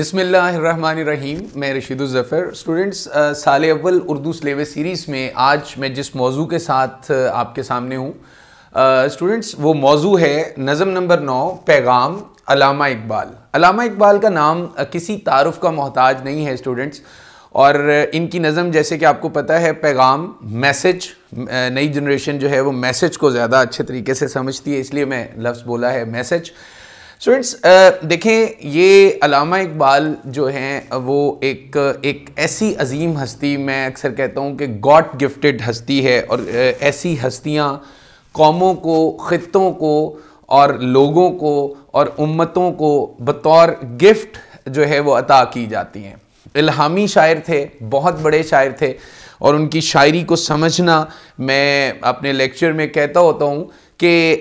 बिस्मिल्लाहिर्रहमानिर्रहीम। मैं रशीदुल ज़फ़र। स्टूडेंट्स, साल अव्वल उर्दू सिलेबस सीरीज़ में आज मैं जिस मौजू के साथ आपके सामने हूँ स्टूडेंट्स, वो मौजू है नज़म नंबर 9 पैगाम अल्लामा इकबाल। अल्लामा इकबाल का नाम किसी तारुफ का मोहताज नहीं है स्टूडेंट्स, और इनकी नज़म जैसे कि आपको पता है पैगाम मैसेज, नई जनरेशन जो है वो मैसेज को ज़्यादा अच्छे तरीके से समझती है, इसलिए मैं लफ्ज़ बोला है मैसेज। स्टूडेंट्स देखें, ये अल्लामा इकबाल जो हैं वो एक ऐसी अजीम हस्ती, मैं अक्सर कहता हूँ कि गॉड गिफ्टेड हस्ती है, और ऐसी हस्तियाँ कौमों को, ख़ित्तों को और लोगों को और उम्मतों को बतौर गिफ्ट जो है वो अता की जाती हैं। इल्हामी शायर थे, बहुत बड़े शायर थे, और उनकी शायरी को समझना, मैं अपने लेक्चर में कहता होता हूँ कि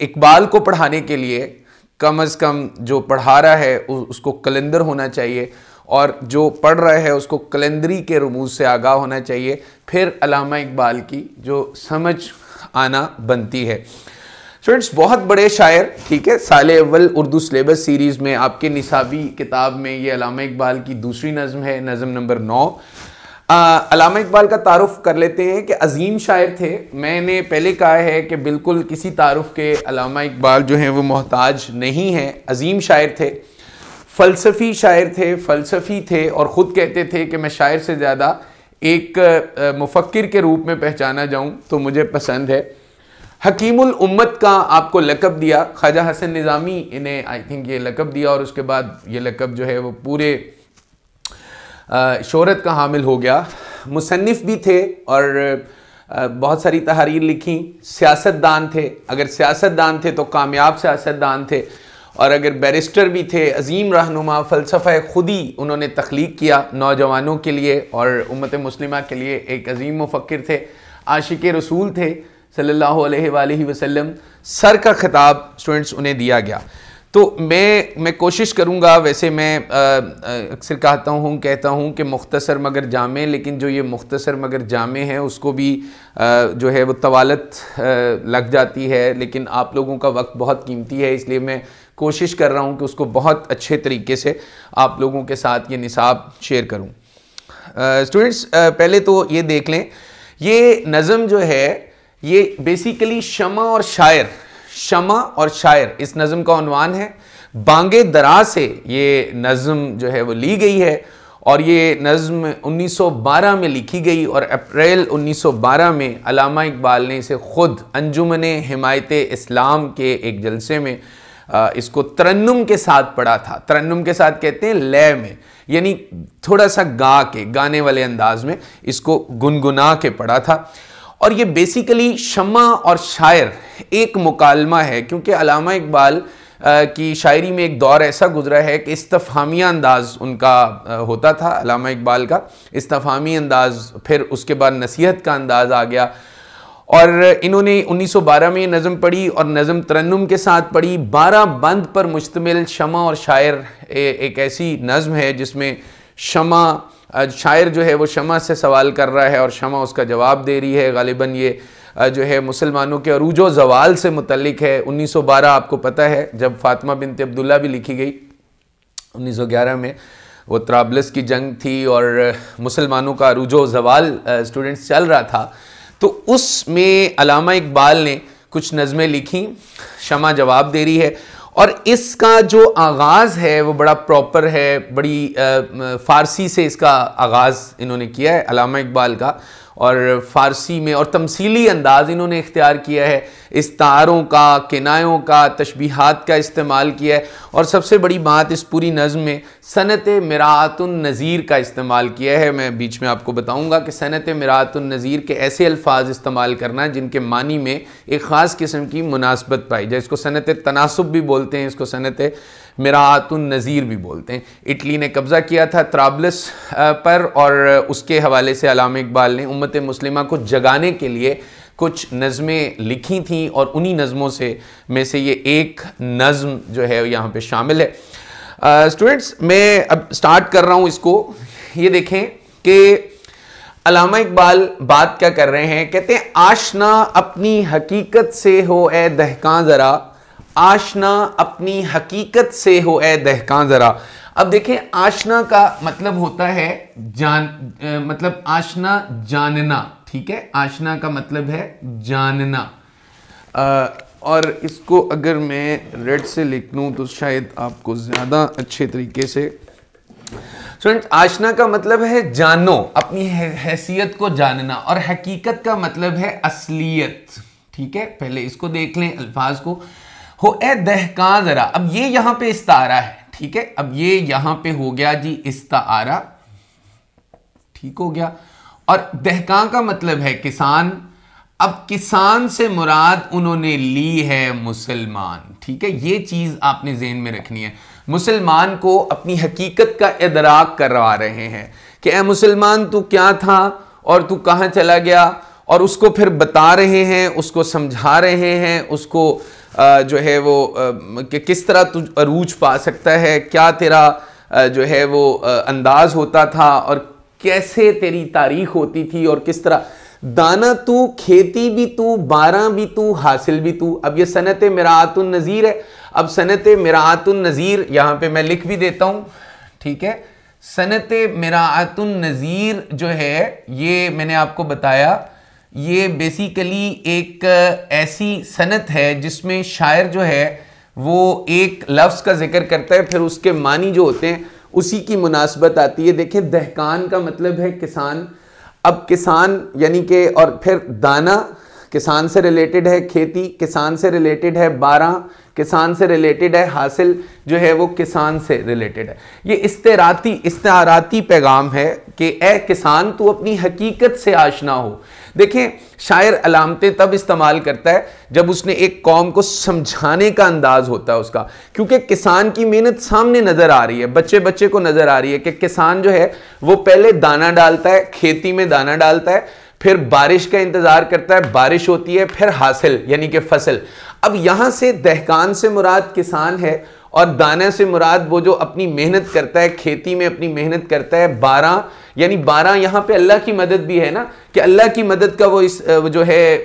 इकबाल को पढ़ाने के लिए कम अज़ कम जो पढ़ा रहा है उसको कलंदर होना चाहिए, और जो पढ़ रहा है उसको कलंदरी के रमूज़ से आगाह होना चाहिए, फिर अल्लामा इकबाल की जो समझ आना बनती है। स्टूडेंट्स, बहुत बड़े शायर, ठीक है, साल अव्वल उर्दू सिलेबस सीरीज़ में आपके निसाबी किताब में ये अल्लामा इकबाल की दूसरी नज़म है, नज़म नंबर 9। अल्लामा इकबाल का तारुफ कर लेते हैं कि अजीम शायर थे। मैंने पहले कहा है कि बिल्कुल किसी तारुफ के अल्लामा इकबाल जो हैं वो मोहताज नहीं हैं। अजीम शायर थे, फ़लसफ़ी शायर थे, फ़लसफ़ी थे, और ख़ुद कहते थे कि मैं शायर से ज़्यादा एक मुफ़क्किर के रूप में पहचाना जाऊँ तो मुझे पसंद है। हकीमुल उम्मत का आपको लक़ब दिया, ख्वाजा हसन निज़ामी इन्हें आई थिंक ये लक़ब दिया, और उसके बाद ये लक़ब जो है वो पूरे शोहरत का हामिल हो गया। मुसन्निफ़ भी थे और बहुत सारी तहरीर लिखी। सियासतदान थे, अगर सियासतदान थे तो कामयाब सियासतदान थे, और अगर बैरिस्टर भी थे, अजीम रहनुमा, फ़लसफ़ा खुदी उन्होंने तख्लीक किया नौजवानों के लिए और उम्मत मुस्लिमा के लिए। एक अजीम मुफ़क्किर थे, आशिक़ रसूल थे सल्लल्लाहु अलैहि वसल्लम। सर का ख़िताब स्टूडेंट्स उन्हें दिया गया। तो मैं कोशिश करूँगा, वैसे मैं अक्सर कहता हूँ कि मुख्तसर मगर जामे, लेकिन जो ये मुख्तसर मगर जामे है उसको भी जो है वो तवालत लग जाती है, लेकिन आप लोगों का वक्त बहुत कीमती है, इसलिए मैं कोशिश कर रहा हूँ कि उसको बहुत अच्छे तरीके से आप लोगों के साथ ये निसाब शेयर करूँ। स्टूडेंट्स, पहले तो ये देख लें, ये नज़म जो है ये बेसिकली शमा और शायर, शमा और शायर इस नज़म का उन्वान है। बांगे दरा से ये नज़म जो है वो ली गई है, और ये नज़म 1912 में लिखी गई, और अप्रैल 1912 में अल्लामा इकबाल ने इसे ख़ुद अंजुमन हिमायत इस्लाम के एक जलसे में इसको तरन्नुम के साथ पढ़ा था। तरन्नुम के साथ कहते हैं लय में, यानी थोड़ा सा गाने वाले अंदाज में इसको गुनगुना के पढ़ा था। और ये बेसिकली शमा और शायर एक मुकालमा है, क्योंकि अल्लामा इकबाल की शायरी में एक दौर ऐसा गुजरा है कि इस्तफ़हामिया अंदाज़ उनका होता था, अल्लामा इकबाल का इस्तफ़हामी अंदाज़, फिर उसके बाद नसीहत का अंदाज़ आ गया, और इन्होंने 1912 में नज़म पढ़ी और नज़म तरन्नुम के साथ पढ़ी। 12 बंद पर मुश्तमिल शमा और शायर एक ऐसी नज़म है जिसमें शमा, शायर जो है वो शमा से सवाल कर रहा है और शमा उसका जवाब दे रही है। गालिबन ये जो है मुसलमानों के अरूजो ज़वाल से मुतल्लिक है। 1912 आपको पता है जब फ़ातिमा बिन्त अब्दुल्ला भी लिखी गई, 1911 में वो त्राबलस की जंग थी और मुसलमानों का अरूजो ज़वाल स्टूडेंट्स चल रहा था, तो उसमें अल्लामा इकबाल ने कुछ नज़में लिखी, शमा जवाब दे रही है, और इसका जो आगाज़ है वो बड़ा प्रॉपर है, बड़ी फ़ारसी से इसका आगाज़ इन्होंने किया है अल्लामा इकबाल का, और फ़ारसी में और तमसीली अंदाज़ इन्होंने इख्तियार किया है, इस्तारों का, किनायों का, तशबीहात का इस्तेमाल किया है, और सबसे बड़ी बात इस पूरी नज़म में सनत मिराअतुन नज़ीर का इस्तेमाल किया है। मैं बीच में आपको बताऊंगा कि सनत मिराअतुन नज़ीर के ऐसे अल्फाज इस्तेमाल करना जिनके मानी में एक ख़ास किस्म की मुनासबत पाई जाए। इसको सनत तनासुब भी बोलते हैं, इसको सनत मिराअतुन नज़ीर भी बोलते हैं। इटली ने कब्ज़ा किया था त्राबलस पर, और उसके हवाले से अल्लामा इकबाल ने उम्मत मुस्लिमा को जगाने के लिए कुछ नज़में लिखी थी, और उन्हीं नज़मों में से ये एक नज़म जो है यहाँ पे शामिल है। स्टूडेंट्स, मैं अब स्टार्ट कर रहा हूँ इसको। ये देखें कि अल्लामा इकबाल बात क्या कर रहे हैं, कहते हैं आशना अपनी हकीकत से हो ए दहकां ज़रा, आशना अपनी हकीकत से हो ए दहकां ज़रा, अब देखें, आशना का मतलब होता है मतलब आशना जानना, ठीक है, आशना का मतलब है जानना। और इसको अगर मैं रेड से लिख लूं तो शायद आपको ज्यादा अच्छे तरीके से। स्टूडेंट्स, आशना का मतलब है जानो, अपनी हैसियत को जानना, और हकीकत का मतलब है असलियत, ठीक है। पहले इसको देख लें अल्फाज को। हो ए दहका जरा, अब ये यहां पे इस्तारा है, ठीक है, अब ये यहां पे हो गया जी इस्तारा, ठीक हो गया। और दहका का मतलब है किसान। अब किसान से मुराद उन्होंने ली है मुसलमान, ठीक है, ये चीज आपने ज़हन में रखनी है। मुसलमान को अपनी हकीकत का इदराक करवा रहे हैं कि ए मुसलमान तू क्या था और तू कहां चला गया, और उसको फिर बता रहे हैं, उसको समझा रहे हैं, उसको जो है वो कि किस तरह तू अरूज पा सकता है, क्या तेरा जो है वो अंदाज होता था, और कैसे तेरी तारीख होती थी, और किस तरह दाना तू, खेती भी तू, बारह भी तू, हासिल भी तू। अब ये सनत मिराअतुन नज़ीर है। अब सनत मिराअतुन नज़ीर यहां पे मैं लिख भी देता हूं, ठीक है। सनत मिराअतुन नज़ीर जो है, ये मैंने आपको बताया, ये बेसिकली एक ऐसी सनत है जिसमें शायर जो है वो एक लफ्ज़ का जिक्र करता है, फिर उसके मानी जो होते हैं उसी की मुनासबत आती है। देखें, दहकान का मतलब है किसान। अब किसान यानी कि, और फिर दाना किसान से रिलेटेड है, खेती किसान से रिलेटेड है, बारह किसान से रिलेटेड है, हासिल जो है वो किसान से रिलेटेड है। ये इस्ताराती पैगाम है कि ए किसान तू अपनी हकीकत से आशना हो। देखें, शायर अलामतें तब इस्तेमाल करता है जब उसने एक कौम को समझाने का अंदाज होता है उसका, क्योंकि किसान की मेहनत सामने नजर आ रही है, बच्चे बच्चे को नजर आ रही है कि किसान जो है वो पहले दाना डालता है, खेती में दाना डालता है, फिर बारिश का इंतजार करता है, बारिश होती है, फिर हासिल यानी कि फसल। अब यहां से दहकान से मुराद किसान है, और दाने से मुराद वो जो अपनी मेहनत करता है, खेती में अपनी मेहनत करता है। बारह यानी बारह यहां पे अल्लाह की मदद भी है ना, कि अल्लाह की मदद का वो जो है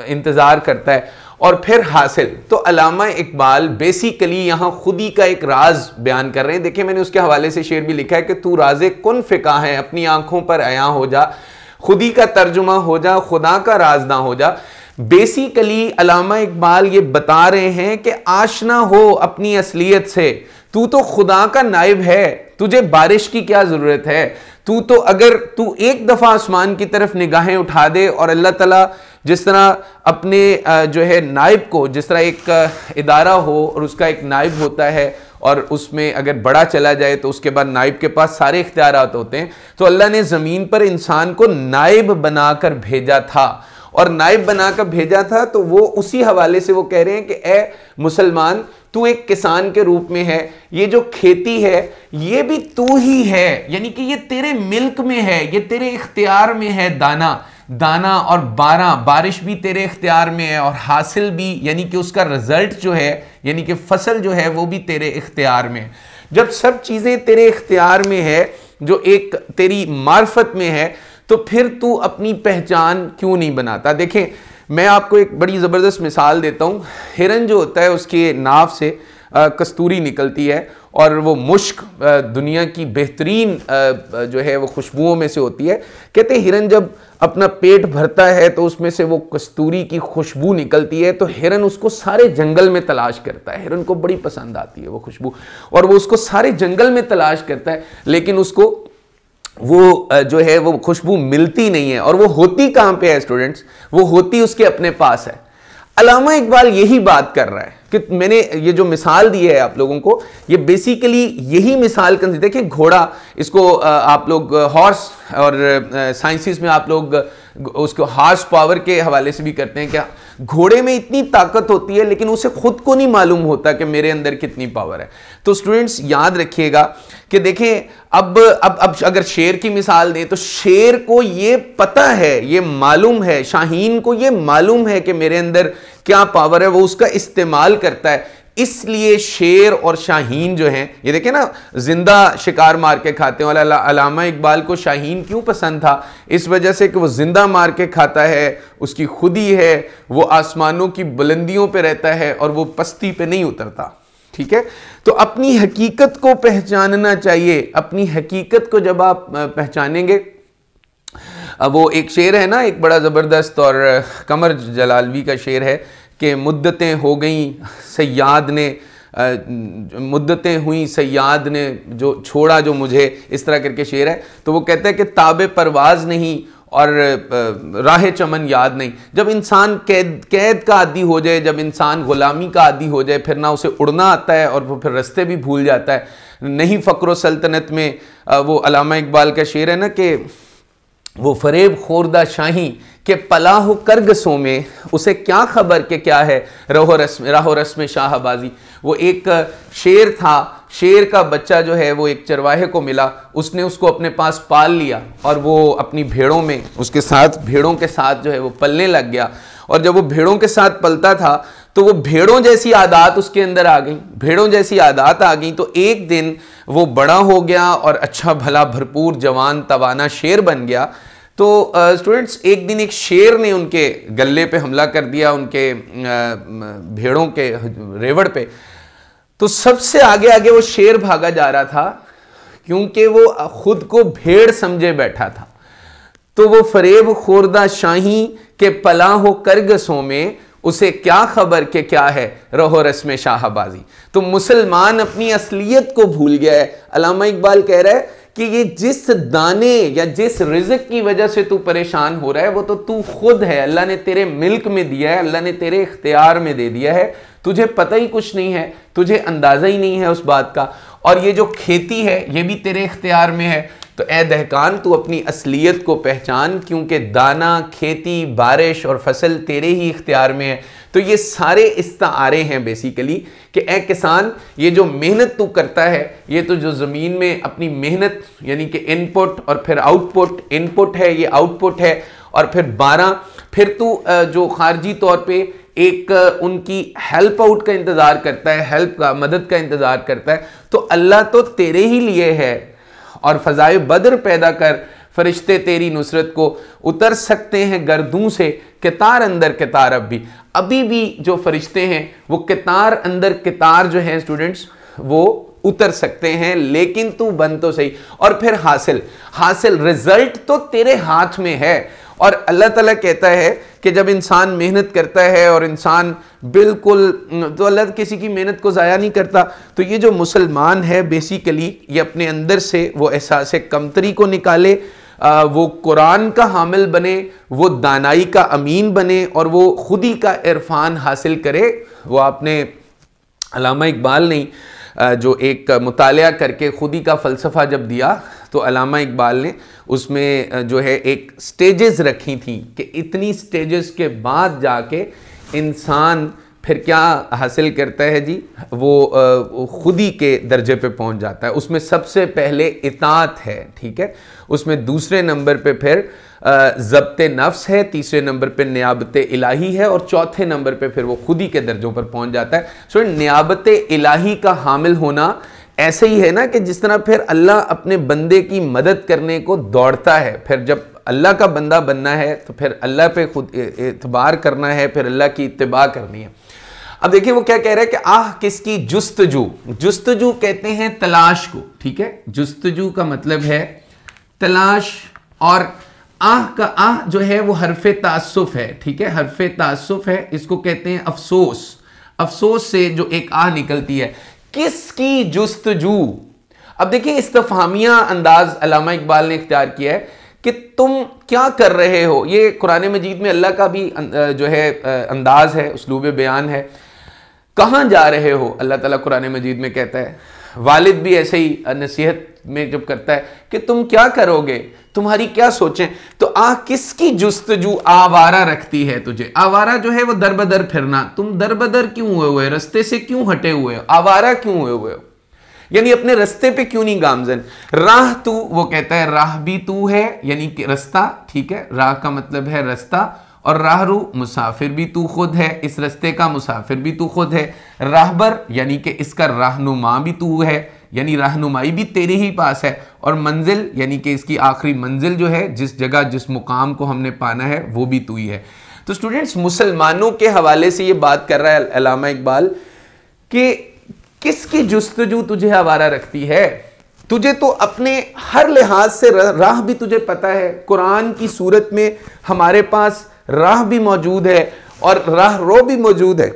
इंतजार करता है। और फिर हासिल, तो अल्लामा इकबाल बेसिकली यहां खुदी का एक राज बयान कर रहे हैं। देखिए, मैंने उसके हवाले से शेर भी लिखा है कि तू राज़े कुन फिका है, अपनी आंखों पर अया हो जा, खुदी का तर्जुमा हो जा, खुदा का राज ना हो जा। बेसिकली अल्लामा इकबाल ये बता रहे हैं कि आशना हो अपनी असलियत से। तू तो खुदा का नाइब है, तुझे बारिश की क्या जरूरत है। तू तो अगर तू एक दफा आसमान की तरफ निगाहें उठा दे, और अल्लाह ताला जिस तरह अपने जो है नाइब को, जिस तरह एक इदारा हो और उसका एक नाइब होता है, और उसमें अगर बड़ा चला जाए तो उसके बाद नाइब के पास सारे इख्तियारात होते हैं, तो अल्लाह ने ज़मीन पर इंसान को नाइब बनाकर भेजा था, और नाइब बनाकर भेजा था। तो वो उसी हवाले से वो कह रहे हैं कि ए मुसलमान तू एक किसान के रूप में है, ये जो खेती है ये भी तू ही है, यानी कि ये तेरे मिल्क में है, ये तेरे इख्तियार में है। दाना और बारिश भी तेरे इख्तियार में है, और हासिल भी यानी कि उसका रिजल्ट जो है यानी कि फसल जो है वो भी तेरे इख्तियार में है। जब सब चीजें तेरे इख्तियार में है, जो एक तेरी मार्फत में है, तो फिर तू अपनी पहचान क्यों नहीं बनाता। देखें, मैं आपको एक बड़ी ज़बरदस्त मिसाल देता हूँ। हिरन जो होता है उसके नाव से कस्तूरी निकलती है, और वो मुश्क दुनिया की बेहतरीन जो है वो खुशबुओं में से होती है। कहते हैं हिरन जब अपना पेट भरता है तो उसमें से वो कस्तूरी की खुशबू निकलती है, तो हिरन उसको सारे जंगल में तलाश करता है। हिरन को बड़ी पसंद आती है वो खुशबू, और वो उसको सारे जंगल में तलाश करता है, लेकिन उसको वो जो है वो खुशबू मिलती नहीं है। और वो होती कहां पे है स्टूडेंट्स? वो होती उसके अपने पास है। अल्लामा इकबाल यही बात कर रहा है कि मैंने ये जो मिसाल दी है आप लोगों को, ये बेसिकली यही मिसाल कंसीडर। देखिए, घोड़ा, इसको आप लोग हॉर्स, और साइंसिस में आप लोग उसको हॉर्स पावर के हवाले से भी करते हैं। क्या घोड़े में इतनी ताकत होती है, लेकिन उसे खुद को नहीं मालूम होता कि मेरे अंदर कितनी पावर है। तो स्टूडेंट्स याद रखिएगा कि देखें, अब अगर शेर की मिसाल दें, तो शेर को ये पता है, ये मालूम है, शाहीन को ये मालूम है कि मेरे अंदर क्या पावर है, वो उसका इस्तेमाल करता है। इसलिए शेर और शाहीन जो हैं, ये देखें ना, जिंदा शिकार मार के खाते हैं। अल्लामा इकबाल को शाहीन क्यों पसंद था? इस वजह से कि वो जिंदा मार के खाता है, उसकी खुदी है, वो आसमानों की बुलंदियों पे रहता है, और वो पस्ती पे नहीं उतरता। ठीक है। तो अपनी हकीकत को पहचानना चाहिए। अपनी हकीकत को जब आप पहचानेंगे, वो एक शेर है ना, एक बड़ा ज़बरदस्त और कमर जलालवी का शेर है कि मुद्दतें हो गई सयाद ने, मुद्दतें हुई सयाद ने जो छोड़ा जो मुझे, इस तरह करके शेर है। तो वो कहता है कि ताबे परवाज नहीं और राह चमन याद नहीं। जब इंसान कैद का आदी हो जाए, जब इंसान गुलामी का आदी हो जाए, फिर ना उसे उड़ना आता है और वो फिर रास्ते भी भूल जाता है। नहीं फ़क्र सल्तनत में वो अल्लामा इकबाल का शेर है ना कि वो फरेब खोरदा शाही के पलाह करगसों में, उसे क्या खबर कि क्या है राहो रस्म शाहबाजी। वो एक शेर था, शेर का बच्चा जो है वो एक चरवाहे को मिला, उसने उसको अपने पास पाल लिया और वो अपनी भेड़ों में उसके साथ, भेड़ों के साथ जो है वो पलने लग गया। और जब वो भेड़ों के साथ पलता था तो वो भेड़ों जैसी आदत उसके अंदर आ गई, भेड़ों जैसी आदत आ गई। तो एक दिन वो बड़ा हो गया और अच्छा भला भरपूर जवान तवाना शेर बन गया। तो स्टूडेंट्स, एक दिन एक शेर ने उनके गले पे हमला कर दिया, उनके भेड़ों के रेवड़ पे। तो सबसे आगे आगे वो शेर भागा जा रहा था क्योंकि वो खुद को भेड़ समझे बैठा था। तो वो फरेब खोरदा शाही के पलाहो करगसों में, उसे क्या खबर के क्या है रहो रस्म शाहबाजी। तो मुसलमान अपनी असलियत को भूल गया है। अल्लामा इकबाल कह रहा है कि ये जिस दाने या जिस रिज़्क की वजह से तू परेशान हो रहा है वो तो तू खुद है। अल्लाह ने तेरे मिल्क में दिया है, अल्लाह ने तेरे इख्तियार में दे दिया है, तुझे पता ही कुछ नहीं है, तुझे अंदाज़ा ही नहीं है उस बात का। और ये जो खेती है ये भी तेरे इख्तियार में है। तो ए दहकान, तू अपनी असलियत को पहचान, क्योंकि दाना, खेती, बारिश और फसल तेरे ही इख्तियार में है। तो ये सारे इस्तारे हैं बेसिकली कि ए किसान, ये जो मेहनत तू करता है, ये तो जो ज़मीन में अपनी मेहनत यानी कि इनपुट और फिर आउटपुट, इनपुट है ये आउटपुट है, और फिर 12 फिर तू जो खारजी तौर पे एक उनकी हेल्प आउट का इंतज़ार करता है, हेल्प का, मदद का इंतज़ार करता है। तो अल्लाह तो तेरे ही लिए है। और फ़ज़ाए बद्र पैदा कर, फरिश्ते तेरी नुसरत को उतर सकते हैं गर्दों से, कितार अंदर कितार अभी भी जो फरिश्ते हैं वो कितार अंदर कितार जो हैं स्टूडेंट्स वो उतर सकते हैं, लेकिन तू बन तो सही। और फिर हासिल रिजल्ट तो तेरे हाथ में है। और अल्लाह ताला कहता है कि जब इंसान मेहनत करता है और इंसान बिल्कुल, तो अल्लाह किसी की मेहनत को ज़ाया नहीं करता। तो ये जो मुसलमान है बेसिकली ये अपने अंदर से वो एहसास कमतरी को निकाले, वो कुरान का हामिल बने, वो दानाई का अमीन बने और वो खुदी का इरफान हासिल करे। वो आपने अल्लामा इकबाल ने जो एक मुतालिया करके खुदी का फ़लसफ़ा जब दिया तो अल्लामा इकबाल ने उसमें जो है एक स्टेजेस रखी थी कि इतनी स्टेजेस के बाद जाके इंसान फिर क्या हासिल करता है जी, वो खुदी के दर्जे पे पहुंच जाता है। उसमें सबसे पहले इताअत है, ठीक है, उसमें दूसरे नंबर पे फिर ज़ब्ते नफ्स है, तीसरे नंबर पे नियाबत इलाही है और चौथे नंबर पे फिर वो खुदी के दर्जों पर पहुंच जाता है। सो नियाबत इलाही का हामिल होना ऐसे ही है ना कि जिस तरह फिर अल्लाह अपने बंदे की मदद करने को दौड़ता है। फिर जब अल्लाह का बंदा बनना है तो फिर अल्लाह पे खुद एतबार करना है, फिर अल्लाह की इत्तिबा करनी है। अब देखिए वो क्या कह रहा है कि आह किसकी जुस्तजू कहते हैं तलाश को, ठीक है। जुस्तजू का मतलब है तलाश, और आह का आह जो है वो हरफे तासुफ है, ठीक है, हरफे तासुफ है, इसको कहते हैं अफसोस। अफसोस से जो एक आह निकलती है, किसकी जुस्तजू। अब देखिए इस्तफहामिया अंदाज अल्लामा इकबाल ने इख्तियार किया है कि तुम क्या कर रहे हो। ये कुरान मजीद में अल्लाह का भी जो है अंदाज है, उसलूब बयान है। कहाँ जा रहे हो, अल्लाह ताला कुरान मजीद में कहता है। वालिद भी ऐसे ही नसीहत में जब करता है कि तुम क्या करोगे, तुम्हारी क्या सोचें। तो किसकी जुस्तजू आवारा रखती है तुझे। आवारा जो है वो दर बदर फिरना, तुम दर बदर क्यों हुए हो, रास्ते से क्यों हटे हुए हो, आवारा क्यों हुए हो, यानी अपने रास्ते पे क्यों नहीं गामजन। राह तू, वो कहता है राह भी तू है, यानी कि रास्ता, ठीक है, राह का मतलब है रास्ता, और राहरू मुसाफिर भी तू खुद है, इस रास्ते का मुसाफिर भी तू खुद है। राहबर यानी कि इसका रहनुमा भी तू है, यानी रहनुमाई भी तेरे ही पास है। और मंजिल यानी कि इसकी आखिरी मंजिल जो है, जिस जगह जिस मुकाम को हमने पाना है वो भी तू ही है। तो स्टूडेंट्स मुसलमानों के हवाले से ये बात कर रहा है अल्लामा इकबाल कि किसकी जुस्तजू तुझे आवारा रखती है? तुझे तो अपने हर लिहाज से राह भी तुझे पता है। कुरान की सूरत में हमारे पास राह भी मौजूद है और राहरो भी मौजूद है।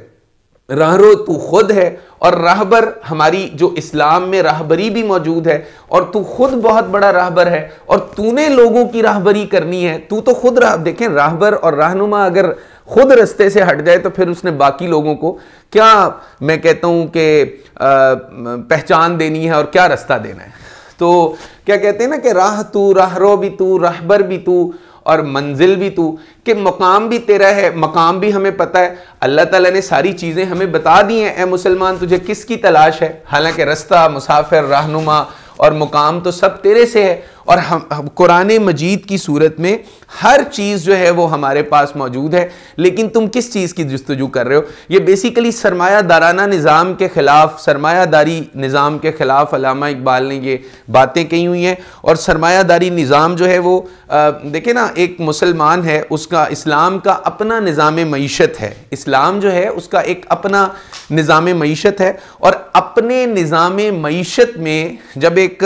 राहरो तू खुद है और राहबर हमारी जो इस्लाम में राहबरी भी मौजूद है, और तू खुद बहुत बड़ा राहबर है और तूने लोगों की राहबरी करनी है। तू तो खुद देखें, राहबर और रहनुमा अगर खुद रास्ते से हट जाए तो फिर उसने बाकी लोगों को क्या, मैं कहता हूं कि पहचान देनी है और क्या रास्ता देना है। तो क्या कहते हैं ना कि राह तू, राहरो भी तू, राहबर भी तू और मंजिल भी तू, कि मकाम भी तेरा है, मकाम भी हमें पता है। अल्लाह ताला ने सारी चीज़ें हमें बता दी हैं। ए मुसलमान, तुझे किसकी तलाश है? हालांकि रास्ता, मुसाफिर, रहनुमा और मुकाम तो सब तेरे से है। और हम कुरान मजीद की सूरत में हर चीज़ जो है वो हमारे पास मौजूद है, लेकिन तुम किस चीज़ की जुस्तजू कर रहे हो? ये बेसिकली सरमायादाराना निज़ाम के ख़िलाफ़, सरमायादारी निज़ाम के ख़िलाफ़ अल्लामा इकबाल ने ये बातें कही हुई हैं। और सरमायादारी निज़ाम जो है वो देखें ना, एक मुसलमान है, उसका इस्लाम का अपना निज़ाम मईशत है। इस्लाम जो है उसका एक अपना निज़ाम मईशत है, और अपने निज़ाम मईशत में जब एक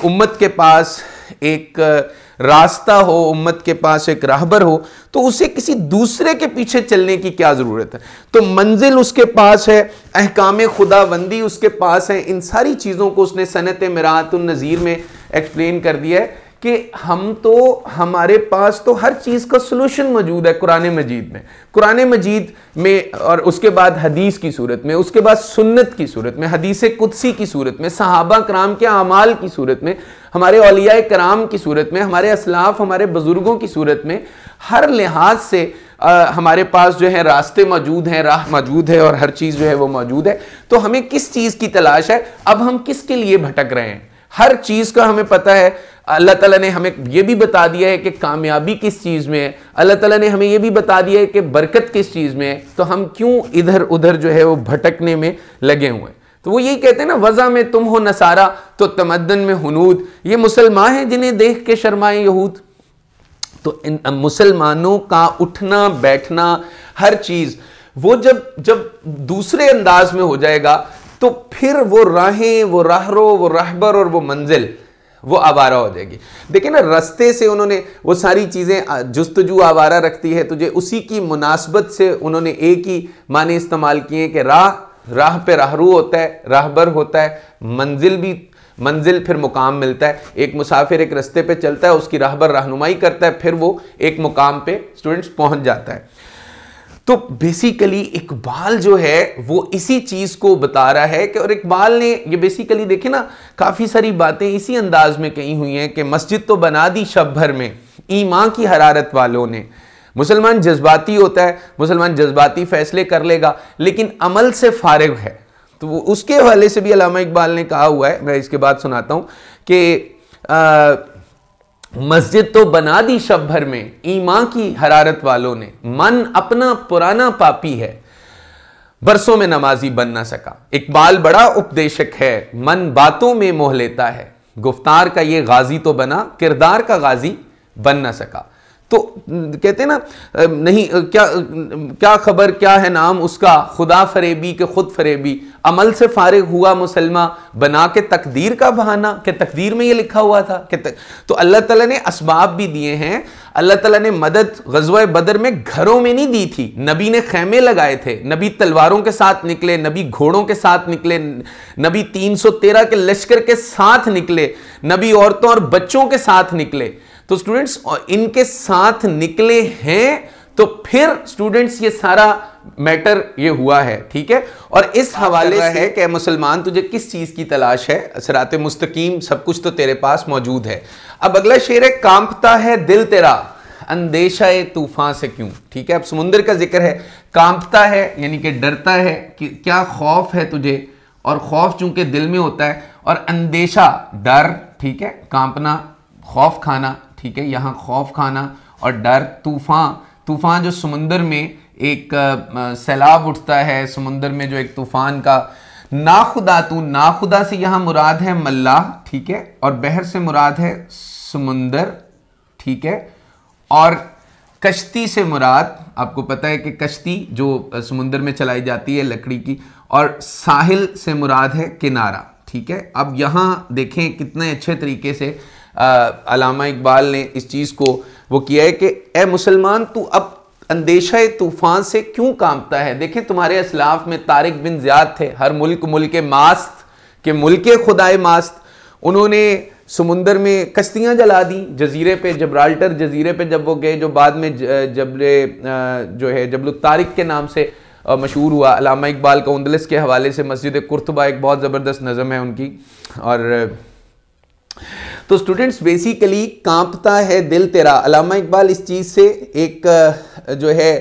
उम्मत के पास एक रास्ता हो, उम्मत के पास एक राहबर हो, तो उसे किसी दूसरे के पीछे चलने की क्या ज़रूरत है? तो मंजिल उसके पास है, अहकाम खुदाबंदी उसके पास है। इन सारी चीज़ों को उसने सनत मिरातुन नज़ीर में एक्सप्लेन कर दिया है कि हम तो, हमारे पास तो हर चीज़ का सलूशन मौजूद है कुरान मजीद में। कुरान मजीद में, और उसके बाद हदीस की सूरत में, उसके बाद सुन्नत की सूरत में, हदीस कुदसी की सूरत में, सहाबा कराम के अमाल की सूरत में, हमारे औलिया कराम की सूरत में, हमारे असलाफ, हमारे बुजुर्गों की सूरत में, हर लिहाज से हमारे पास जो है रास्ते मौजूद हैं, राह मौजूद है, और हर चीज़ जो है वो मौजूद है। तो हमें किस चीज़ की तलाश है? अब हम किसके लिए भटक रहे हैं? हर चीज़ का हमें पता है। अल्लाह ताला ने हमें यह भी बता दिया है कि कामयाबी किस चीज़ में है। अल्लाह ताला ने हमें यह भी बता दिया है कि बरकत किस चीज़ में है। तो हम क्यों इधर उधर जो है वो भटकने में लगे हुए हैं? तो वो यही कहते हैं ना, वज़ा में तुम हो नसारा तो तमद्दन में हुनूद। ये मुसलमान हैं जिन्हें देख के शर्माए यहूद। तो इन मुसलमानों का उठना बैठना, हर चीज़ वो जब दूसरे अंदाज में हो जाएगा तो फिर वो राहें, वो राहरो, वो रहबर और वो मंजिल वो आवारा हो जाएगी। देखिए ना, रास्ते से उन्होंने वो सारी चीज़ें, जुस्तजू आवारा रखती है तुझे, उसी की मुनासबत से उन्होंने एक ही माने इस्तेमाल किए कि राह पे राहरू होता है, राहबर होता है, मंजिल फिर मुकाम मिलता है। एक मुसाफिर एक रास्ते पे चलता है, उसकी राहबर रहनुमाई करता है, फिर वो एक मुकाम पे स्टूडेंट्स पहुंच जाता है। तो बेसिकली इकबाल जो है वो इसी चीज़ को बता रहा है कि, और इकबाल ने ये बेसिकली देखे ना, काफ़ी सारी बातें इसी अंदाज में कही हुई हैं कि मस्जिद तो बना दी शब भर में ईमान की हरारत वालों ने। मुसलमान जज्बाती होता है, मुसलमान जज्बाती फैसले कर लेगा, लेकिन अमल से फारिग है। तो वो उसके हवाले से भी अल्लामा इकबाल ने कहा हुआ है, मैं इसके बाद सुनाता हूँ कि मस्जिद तो बना दी शब भर में ईमान की हरारत वालों ने, मन अपना पुराना पापी है, बरसों में नमाजी बन ना सका। इकबाल बड़ा उपदेशक है, मन बातों में मोह लेता है, गुफ्तार का ये गाजी तो बना, किरदार का गाजी बन ना सका। तो कहते हैं ना, नहीं क्या खबर क्या है नाम उसका, खुदा फरेबी के खुद फरेबी, अमल से फारिग हुआ मुसलमान बना के तकदीर का बहाना, कि तकदीर में ये लिखा हुआ था कि तो अल्लाह ताला ने असबाब भी दिए हैं। अल्लाह ताला ने मदद ग़ज़वा बदर में घरों में नहीं दी थी, नबी ने खैमे लगाए थे, नबी तलवारों के साथ निकले, नबी घोड़ों के साथ निकले, नबी 313 के लश्कर के साथ निकले, नबी औरतों और बच्चों के साथ निकले। तो स्टूडेंट्स इनके साथ निकले हैं, तो फिर स्टूडेंट्स ये सारा मैटर ये हुआ है, ठीक है। और इस हवाले से है कि मुसलमान तुझे किस चीज की तलाश है, सिराते मुस्तकीम सब कुछ तो तेरे पास मौजूद है। अब अगला शेर है, कांपता है दिल तेरा अंदेशा तूफान से क्यों, ठीक है। अब समुंदर का जिक्र है, कांपता है यानी कि डरता है, कि क्या खौफ है तुझे, और खौफ चूंकि दिल में होता है, और अंदेशा डर, ठीक है, कांपना खौफ खाना, ठीक है, यहाँ खौफ खाना और डर। तूफान जो समुंदर में एक सैलाब उठता है, समुंदर में जो एक तूफान का, नाखुदा तू, नाखुदा से यहाँ मुराद है मल्लाह, ठीक है, और बहर से मुराद है समुंदर, ठीक है, और कश्ती से मुराद, आपको पता है कि कश्ती जो समुद्र में चलाई जाती है लकड़ी की, और साहिल से मुराद है किनारा। ठीक है, अब यहाँ देखें कितने अच्छे तरीके से अल्लामा इकबाल ने इस चीज़ को वो किया है कि ए मुसलमान, तू अब अंदेशा तूफान से क्यों कांपता है। देखें तुम्हारे असलाफ में तारिक बिन ज़ियाद थे, हर मुल्क मास्त के मुल्क खुदाए मास्त, उन्होंने समुंदर में कश्तियाँ जला दी जजीरे पे, जबराल्टर जजीरे पे जब वो गए, जो बाद में जबल तारिक के नाम से मशहूर हुआ। अल्लामा इकबाल का उंदलस के हवाले से मस्जिद कुर्तबा एक बहुत ज़बरदस्त नज़म है उनकी। और तो स्टूडेंट्स बेसिकली कांपता है दिल तेरा, अल्लामा इकबाल इस चीज़ से एक जो है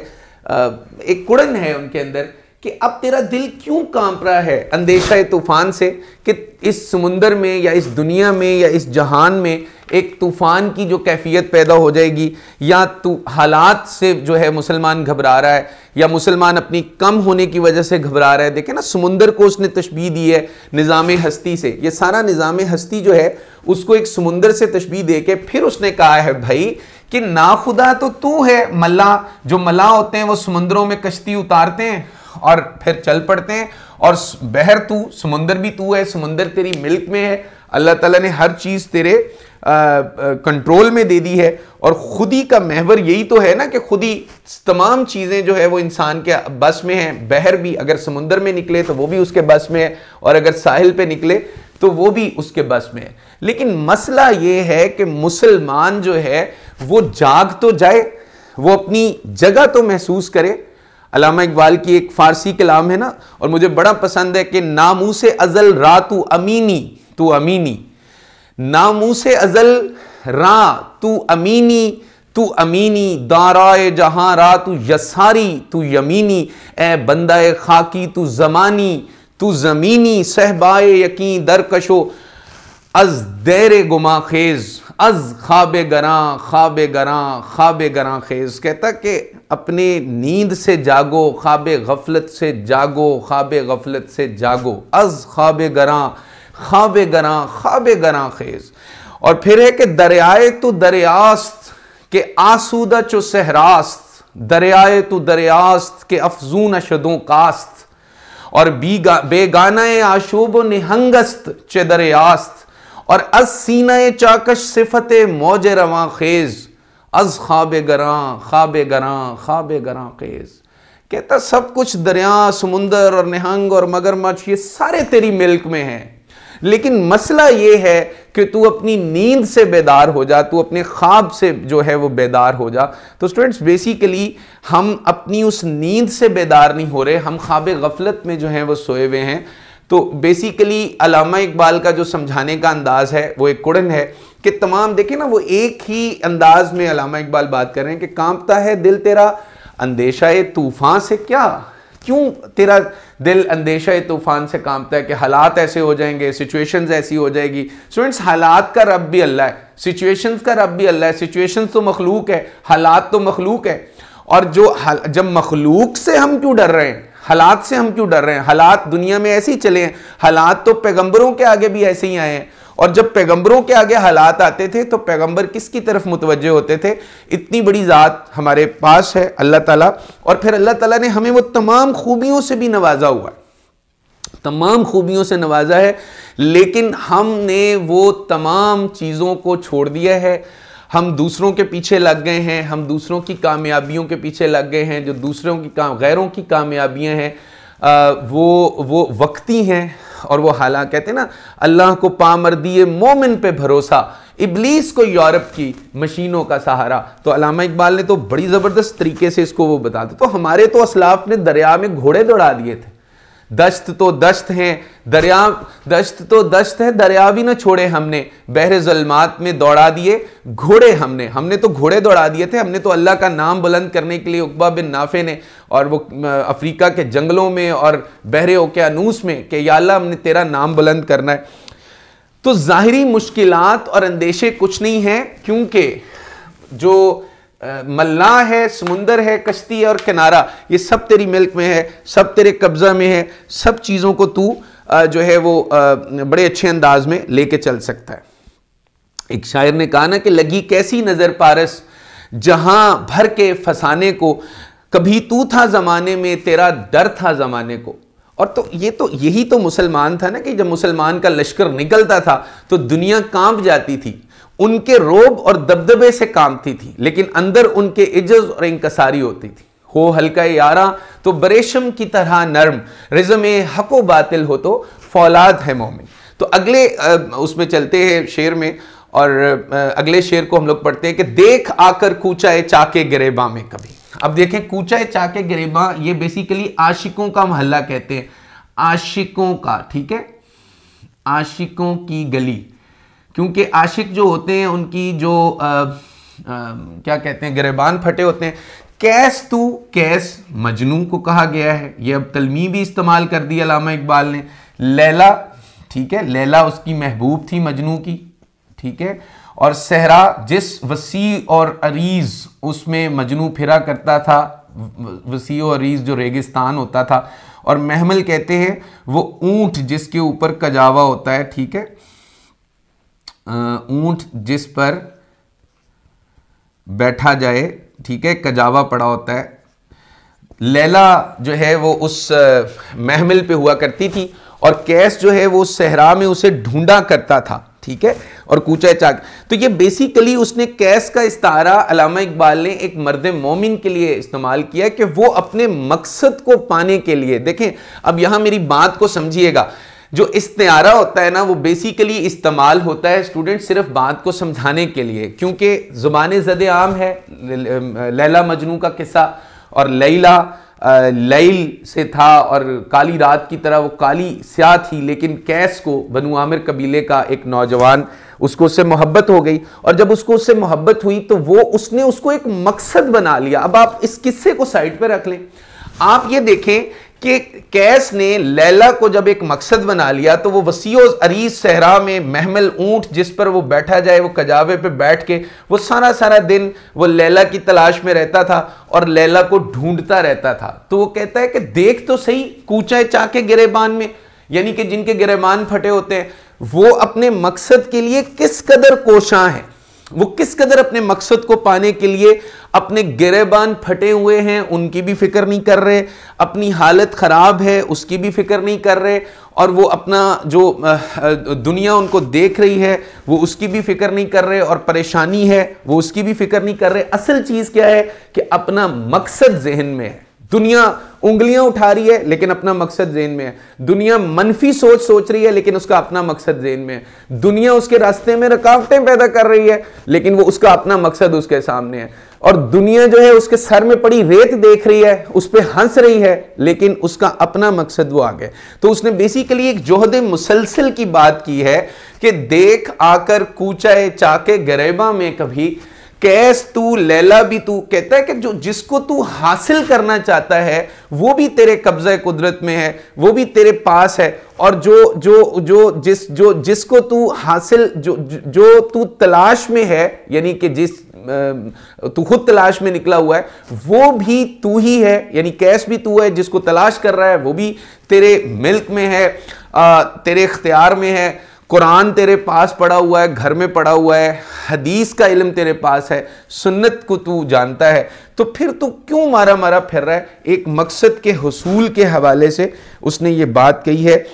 एक कुड़न है उनके अंदर कि अब तेरा दिल क्यों कांप रहा है अंदेशा तूफान से, कि इस समुंदर में या इस दुनिया में या इस जहान में एक तूफान की जो कैफियत पैदा हो जाएगी, या तू हालात से जो है मुसलमान घबरा रहा है, या मुसलमान अपनी कम होने की वजह से घबरा रहा है। देखें ना, समुंदर को उसने तशबीह दी है निज़ाम हस्ती से। ये सारा निज़ाम हस्ती जो है उसको एक समुंदर से तशबीह दे के फिर उसने कहा है भाई कि नाखुदा तो तू है। मल्ला, जो मल्ला होते हैं वो समुंदरों में कश्ती उतारते हैं और फिर चल पड़ते हैं, और बहर तू, समुंदर भी तू है, समुंदर तेरी मिल्क में है, अल्लाह ताला ने हर चीज़ तेरे कंट्रोल में दे दी है। और खुदी का महवर यही तो है ना कि खुदी तमाम चीज़ें जो है वो इंसान के बस में है। बहर भी अगर समुंदर में निकले तो वो भी उसके बस में है, और अगर साहिल पे निकले तो वो भी उसके बस में है। लेकिन मसला ये है कि मुसलमान जो है वो जाग तो जाए, वो अपनी जगह तो महसूस करे। अल्लामा इकबाल की एक फारसी कलाम है ना, और मुझे बड़ा पसंद है कि नामूसे अजल रा तू अमीनी, तू अमीनी, नामूसे अजल रा तू अमीनी, तू अमीनी, दाराए जहां रा तू यसारी, तू यमीनी, ए बंदाए खाकी तू जमानी, तू जमीनी, सहबाए यकीन दरकशो अज देरे गुमा खेज, अज ख्वाबे गरां ख्वाबे गरां ख्वाबे गरां खेज। कहता कि अपने नींद से जागो, ख्वाबे गफलत से जागो, ख्वाबे गफलत से जागो, अज ख्वाबे गरां ख्वाबे गरां ख्वाबे गरां खेज। और फिर है कि दरियाए तो दरियास्त के आसूदा चो सहरास्त, दरियाए तो दरियास्त के अफजून अशदों कास्त, और बेगानाए आशोब निहंगस्त चे दरियास्त, और अज सीनाए चाकश सिफते मौज रवां खेज, अज ख्वाबे गरां ख्वाबे गरां ख्वाबे गरां खेज। कहता सब कुछ दरिया, समुंदर और निहंग और मगरमच्छ ये सारे तेरी मिल्क में हैं, लेकिन मसला ये है कि तू अपनी नींद से बेदार हो जा, तू अपने ख्वाब से जो है वो बेदार हो जा। तो स्टूडेंट्स बेसिकली हम अपनी उस नींद से बेदार नहीं हो रहे, हम ख्वाबे गफलत में जो है वो सोए हुए हैं। तो बेसिकली अल्लामा इकबाल का जो समझाने का अंदाज है वो एक कुड़न है कि तमाम, देखें ना, वो एक ही अंदाज में अल्लामा इकबाल बात कर रहे हैं कि कांपता है दिल तेरा अंदेशा तूफान से। क्या, क्यों तेरा दिल अंदेशा तूफान से कांपता है कि हालात ऐसे हो जाएंगे, सिचुएशंस ऐसी हो जाएगी। स्टूडेंट्स, हालात का रब भी अल्लाह है, सिचुएशंस का रब भी अल्लाह है। सिचुएशंस तो मखलूक है, हालात तो मखलूक है। और जब मखलूक से हम क्यों डर रहे हैं, हालात से हम क्यों डर रहे हैं? हालात दुनिया में ऐसे ही चले हैं, हालात तो पैगंबरों के आगे भी ऐसे ही आए हैं। और जब पैगंबरों के आगे हालात आते थे तो पैगंबर किसकी तरफ मुतवज्जे होते थे? इतनी बड़ी ज़ात हमारे पास है अल्लाह ताला, और फिर अल्लाह ताला ने हमें वो तमाम खूबियों से भी नवाजा हुआ है, तमाम खूबियों से नवाजा है, लेकिन हमने वो तमाम चीज़ों को छोड़ दिया है। हम दूसरों के पीछे लग गए हैं, हम दूसरों की कामयाबियों के पीछे लग गए हैं। जो दूसरों की गैरों की कामयाबियां हैं वो वक्ती हैं, और वो हालात कहते हैं ना, अल्लाह को पामर्दी मोमिन पे भरोसा, इब्लीस को यूरोप की मशीनों का सहारा। तो अल्लामा इकबाल ने तो बड़ी ज़बरदस्त तरीके से इसको वो बताते। तो हमारे तो असलाफ ने दरिया में घोड़े दौड़ा दिए थे, दश्त तो दश्त हैं, दरिया दश्त तो दश्त है, दरिया भी ना छोड़े हमने, बहरे ज़ुल्मात में दौड़ा दिए घोड़े हमने तो घोड़े दौड़ा दिए थे। हमने तो अल्लाह का नाम बुलंद करने के लिए उक़बा बिन नाफे ने, और वो अफ्रीका के जंगलों में और बहरे ओकेयानूस में, कि या अल्लाह हमने तेरा नाम बुलंद करना है। तो ज़ाहिरी मुश्किलात और अंदेशे कुछ नहीं हैं, क्योंकि जो मल्ला है, समुंदर है, कश्ती है और किनारा, ये सब तेरी मिल्क में है, सब तेरे कब्जा में है। सब चीज़ों को तू जो है वो बड़े अच्छे अंदाज में लेके चल सकता है। एक शायर ने कहा ना कि लगी कैसी नज़र पारस जहां भर के फसाने को, कभी तू था जमाने में, तेरा डर था जमाने को। और तो यही तो मुसलमान था ना, कि जब मुसलमान का लश्कर निकलता था तो दुनिया कांप जाती थी, उनके रोब और दबदबे से कांपती थी, लेकिन अंदर उनके इज्जत और इंकसारी होती थी। हो हल्का यारा तो बरेशम की तरह नरम, रिज़्म हको बातिल हो तो फौलाद है मोमिन। तो अगले उसमें चलते हैं शेर में, और अगले शेर को हम लोग पढ़ते हैं कि देख आकर कूचाए चाके गिरेबा में कभी। अब देखें, कूचाए चाके गिरेबा, ये बेसिकली आशिकों का मोहल्ला कहते हैं, आशिकों का, ठीक है, आशिकों की गली, क्योंकि आशिक जो होते हैं उनकी जो क्या कहते हैं, गिरेबान फटे होते हैं। कैस तू, कैस मजनू को कहा गया है, ये अब तलमी भी इस्तेमाल कर दी अल्लामा इकबाल ने। लैला, ठीक है, लैला उसकी महबूब थी मजनू की, ठीक है। और सहरा, जिस वसी और अरीज उसमें मजनू फिरा करता था, वसी और अरीज जो रेगिस्तान होता था। और महमल कहते हैं वो ऊंट जिसके ऊपर कजावा होता है, ठीक है, ऊंट जिस पर बैठा जाए, ठीक है, कजावा पड़ा होता है। लैला जो है वो उस महमिल पे हुआ करती थी, और कैस जो है वो सहरा में उसे ढूंढा करता था, ठीक है। और कूचा चाक, तो ये बेसिकली उसने कैस का इस्तारा अल्लामा इकबाल ने एक मर्द मोमिन के लिए इस्तेमाल किया कि वो अपने मकसद को पाने के लिए, देखें अब यहां मेरी बात को समझिएगा, जो इस्तिआरा होता है ना वो बेसिकली इस्तेमाल होता है स्टूडेंट सिर्फ बात को समझाने के लिए, क्योंकि ज़ुबान ज़द आम है लैला मजनू का किस्सा, और लैला लैल से था और काली रात की तरह वो काली स्याह थी, लेकिन कैस को बनु आमिर कबीले का एक नौजवान, उसको उससे मोहब्बत हो गई, और जब उसको उससे मोहब्बत हुई तो वो उसने उसको एक मकसद बना लिया। अब आप इस किस्से को साइड पे रख लें, आप ये देखें कि कैस ने लैला को जब एक मकसद बना लिया तो वो वसीओ अरीज सहरा में महमल ऊंट जिस पर वो बैठा जाए, वो कजावे पे बैठ के वो सारा सारा दिन वो लैला की तलाश में रहता था और लैला को ढूंढता रहता था। तो वो कहता है कि देख तो सही कूचाए चाके गिरेबान में, यानी कि जिनके गिरेबान फटे होते हैं वो अपने मकसद के लिए किस कदर कोशां हैं, वो किस कदर अपने मकसद को पाने के लिए अपने गिरेबान फटे हुए हैं, उनकी भी फिक्र नहीं कर रहे, अपनी हालत खराब है उसकी भी फिक्र नहीं कर रहे, और वो अपना जो दुनिया उनको देख रही है वो उसकी भी फिक्र नहीं कर रहे, और परेशानी है वो उसकी भी फिक्र नहीं कर रहे। असल चीज क्या है कि अपना मकसद जहन में है। दुनिया उंगलियां उठा रही है लेकिन अपना मकसद ज़हन में है, दुनिया मनफी सोच रही है लेकिन उसका अपना मकसद ज़हन में है, दुनिया उसके रास्ते में रुकावटें पैदा कर रही है लेकिन वो उसका अपना मकसद उसके सामने है, और दुनिया जो है उसके सर में पड़ी रेत देख रही है, उस पर हंस रही है लेकिन उसका अपना मकसद वो आगे। तो उसने बेसिकली एक जोहद मुसलसल की बात की है कि देख आकर कूचाए चाके गरेबा में कभी, कैस तू लैला भी तू, कहता है कि जो जिसको तू हासिल करना चाहता है वो भी तेरे कब्ज़े कुदरत में है, वो भी तेरे पास है, और जिसको तू हासिल जो तू तलाश में है, यानी कि जिस तू खुद तलाश में निकला हुआ है वो भी तू ही है, यानी कैस भी तू है, जिसको तलाश कर रहा है वो भी तेरे मिल्क में है, तेरे इख्तियार में है, कुरान तेरे पास पड़ा हुआ है, घर में पड़ा हुआ है, हदीस का इल्म तेरे पास है, सुन्नत को तू जानता है, तो फिर तू क्यों मारा मारा फिर रहा है। एक मकसद के हुसूल के हवाले से उसने ये बात कही है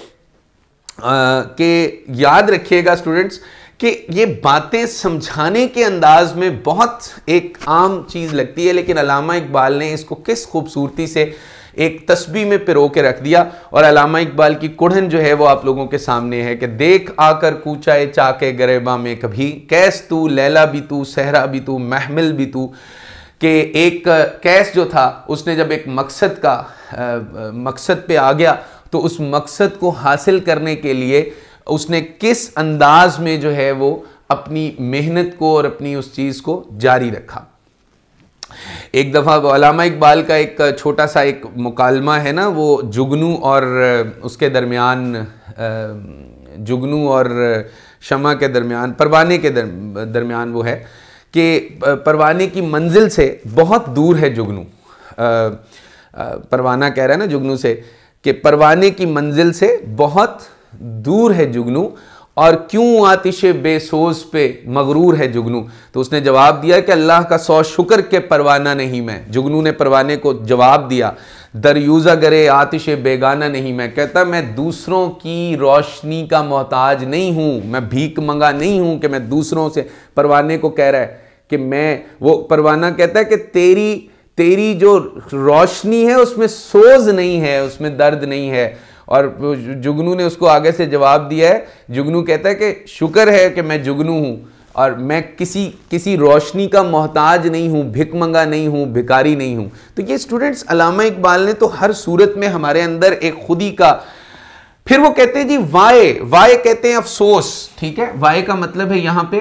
कि याद रखिएगा स्टूडेंट्स कि ये बातें समझाने के अंदाज में बहुत एक आम चीज़ लगती है, लेकिन अल्लामा इकबाल ने इसको किस खूबसूरती से एक तस्बीह में पिरो के रख दिया। और अल्लामा इकबाल की कुढ़न जो है वो आप लोगों के सामने है कि देख आकर कूचाए चाके गरेबा में कभी, कैस तू लैला भी तू, सहरा भी तू, महमिल भी तू, कि एक कैस जो था उसने जब एक मकसद पे आ गया तो उस मकसद को हासिल करने के लिए उसने किस अंदाज में जो है वो अपनी मेहनत को और अपनी उस चीज़ को जारी रखा। एक दफ़ा अल्लामा इकबाल का एक छोटा सा एक मुकालमा है ना, वो जुगनू और उसके दरमियान, जुगनू और शमा के दरमियान, परवाने के दरमियान वो है कि परवाने की मंजिल से बहुत दूर है जुगनू, परवाना कह रहा है ना जुगनू से कि परवाने की मंजिल से बहुत दूर है जुगनू, और क्यों आतिश बेसोज पे मगरूर है जुगनू। तो उसने जवाब दिया कि अल्लाह का 100 शुक्र के परवाना नहीं मैं। जुगनू ने परवाने को जवाब दिया, दरयूजा गरे आतिश बेगाना नहीं मैं। कहता मैं दूसरों की रोशनी का मोहताज नहीं हूं, मैं भीख मंगा नहीं हूं कि मैं दूसरों से। परवाने को कह रहा है कि मैं, वो परवाना कहता है कि तेरी जो रोशनी है उसमें सोज नहीं है, उसमें दर्द नहीं है। और जुगनू ने उसको आगे से जवाब दिया है। जुगनू कहता है कि शुक्र है कि मैं जुगनू हूं और मैं किसी रोशनी का मोहताज नहीं हूं, भिख मंगा नहीं हूं, भिकारी नहीं हूं। तो ये स्टूडेंट्स अल्लामा इकबाल ने तो हर सूरत में हमारे अंदर एक खुदी का। फिर वो कहते हैं जी वाय कहते हैं अफसोस, ठीक है। वाय का मतलब है यहां पे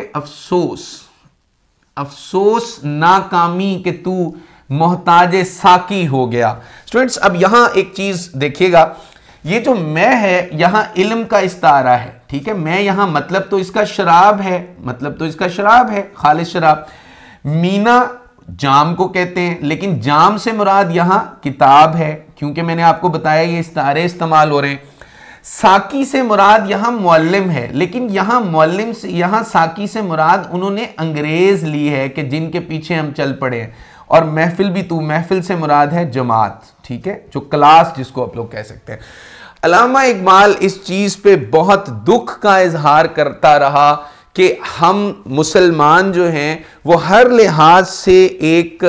अफसोस नाकामी कि तू मोहताज साकी हो गया। स्टूडेंट्स अब यहां एक चीज देखिएगा, ये जो मैं है यहां इल्म का इस्तारा है, ठीक है। मैं यहां मतलब तो इसका शराब है, खालिस शराब। मीना जाम को कहते हैं, लेकिन जाम से मुराद यहां किताब है, क्योंकि मैंने आपको बताया ये इस्तारे इस्तेमाल हो रहे हैं। साकी से मुराद यहां मुअल्लिम है, लेकिन यहां साकी से मुराद उन्होंने अंग्रेज ली है कि जिनके पीछे हम चल पड़े हैं। और महफिल से मुराद है जमात, ठीक है, जो क्लास जिसको आप लोग कह सकते हैं। अल्लामा इकबाल इस चीज पे बहुत दुख का इजहार करता रहा कि हम मुसलमान जो हैं वो हर लिहाज से एक